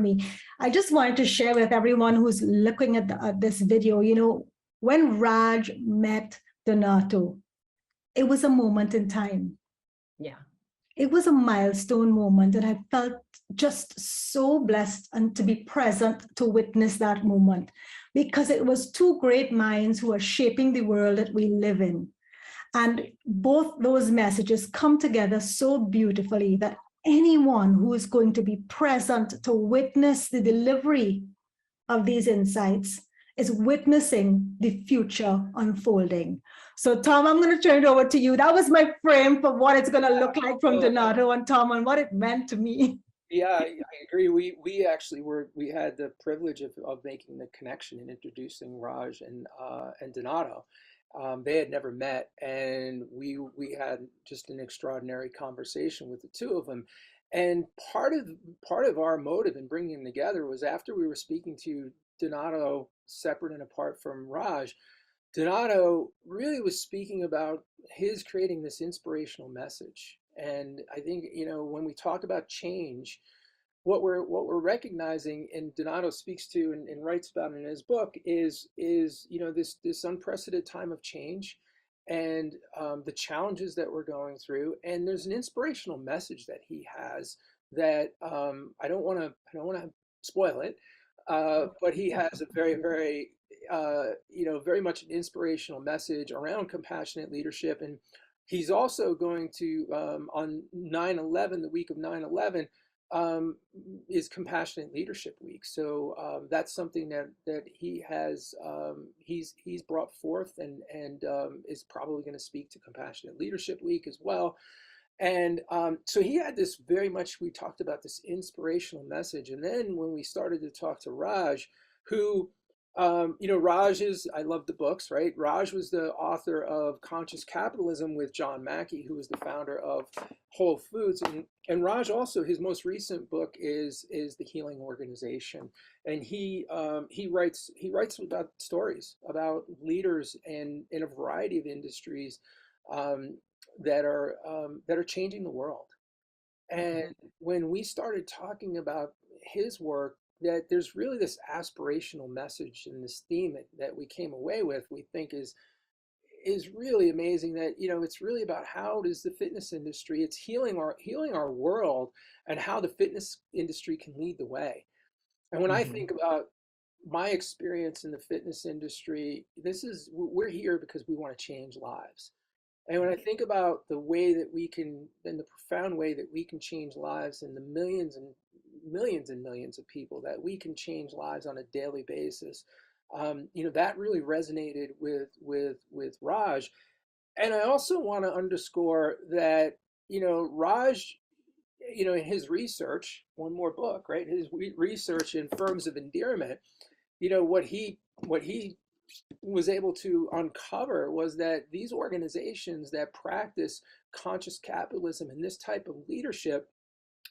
me. I just wanted to share with everyone who's looking at this video, when Raj met Donato, it was a moment in time. Yeah. It was a milestone moment, and I felt just so blessed and to be present to witness that moment, because it was two great minds who are shaping the world that we live in. And both those messages come together so beautifully that anyone who is going to be present to witness the delivery of these insights is witnessing the future unfolding. So, Tom, I'm going to turn it over to you. That was my frame for what it's going to look like from Donato and Tom and what it meant to me. Yeah, I agree. We actually we had the privilege of making the connection and introducing Raj and Donato. They had never met, and we had just an extraordinary conversation with the two of them. And part of our motive in bringing them together was, after we were speaking to Donato separate and apart from Raj, Donato really was speaking about his creating this inspirational message. And I think, when we talk about change, what we're recognizing, and Donato speaks to and writes about in his book, is this unprecedented time of change, and the challenges that we're going through. And there's an inspirational message that he has that I don't want to spoil it, but he has a very, very very much an inspirational message around compassionate leadership. And he's also going to, on 9/11, the week of 9/11, is Compassionate Leadership Week. So that's something that he has, he's brought forth, and is probably going to speak to Compassionate Leadership Week as well. And so he had this very much, we talked about this inspirational message. And then when we started to talk to Raj, who, Raj is, I love the books, right? Raj was the author of Conscious Capitalism with John Mackey, who was the founder of Whole Foods. And Raj also, his most recent book is The Healing Organization. And he writes about stories about leaders in a variety of industries, that are changing the world. And when we started talking about his work, that there's really this aspirational message and this theme that we came away with, we think is really amazing. That it's really about how does the fitness industry, it's healing our world, and how the fitness industry can lead the way. And when I think about my experience in the fitness industry, we're here because we want to change lives. And when I think about the way that we can, and the profound way that we can change lives, and the millions and millions of people that we can change lives on a daily basis, that really resonated with Raj. And I also want to underscore that, Raj, in his research, one more book, right? His research in Firms of Endearment, what he was able to uncover was that these organizations that practice conscious capitalism and this type of leadership,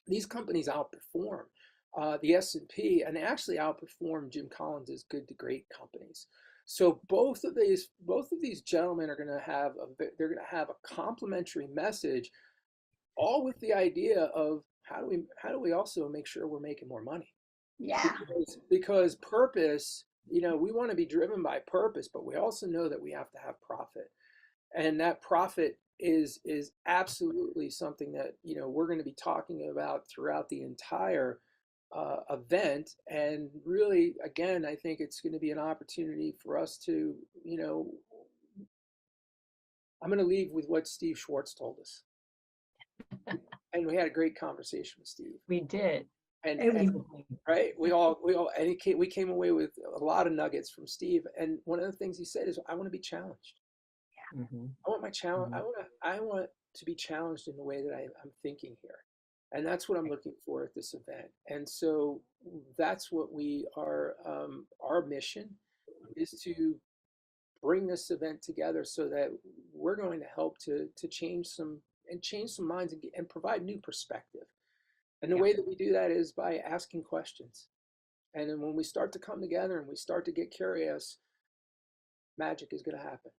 these companies outperform the S&P, and they actually outperform Jim Collins's Good to Great companies. So both of these gentlemen are going to have a complementary message, all with the idea of how do we also make sure we're making more money. Yeah. Because purpose, we want to be driven by purpose, but we also know that we have to have profit. And that profit is absolutely something that, we're going to be talking about throughout the entire event. And really, again, I think it's going to be an opportunity for us to, I'm going to leave with what Steve Schwartz told us. And we had a great conversation with Steve. We did. And right, we came away with a lot of nuggets from Steve. And one of the things he said is, I want to be challenged. Yeah. I want my challenge. I want to be challenged in the way that I'm thinking here. And that's what I'm looking for at this event. And so that's what we are, our mission is to bring this event together, so that we're going to help to change some minds, and provide new perspective. And the way that we do that is by asking questions. And then when we start to come together and we start to get curious, magic is going to happen.